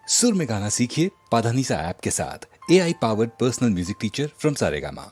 सुर में गाना सीखिए पाधानीसा ऐप के साथ। AI powered personal music teacher from Saregama.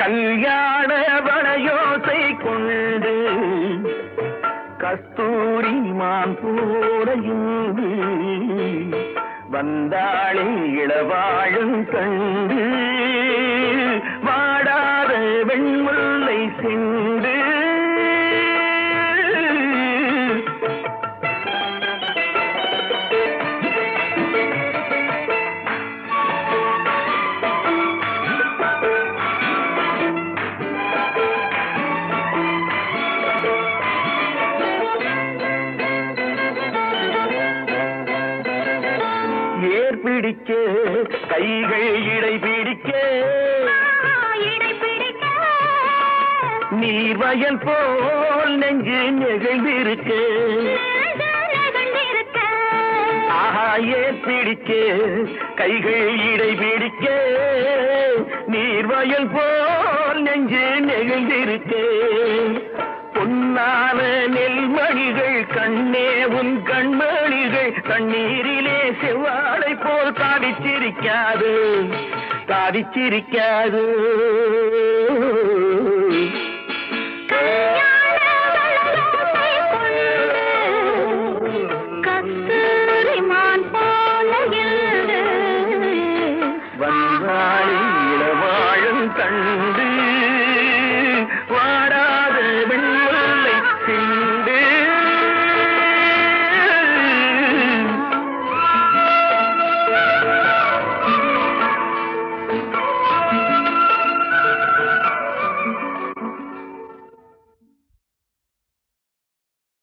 கல்யாண வளையோசை கொண்டு கஸ்தூரி மான் போரையுண்டு வந்தாளே இளவாழும் கண்டு வாடாத வெண்முல்லை செண்டு பிடிக்க கைகள் இடை பிடிக்க நீர்வயல் போல் நெஞ்சு நெகிழ்ந்திருக்க ஆஹா ஏர் பிடிக்க கைகள் இடை பிடிக்க நீர்வயல் போல் நெஞ்சு நெகிழ்ந்திருக்க பொன்னான நெல்மணிகள் கண்ணே உன் கண்மணிகள் கண்ணீரிலே செவ்வாழை போல் தாவிச்சிரிக்காது தாவிச்சிரிக்காது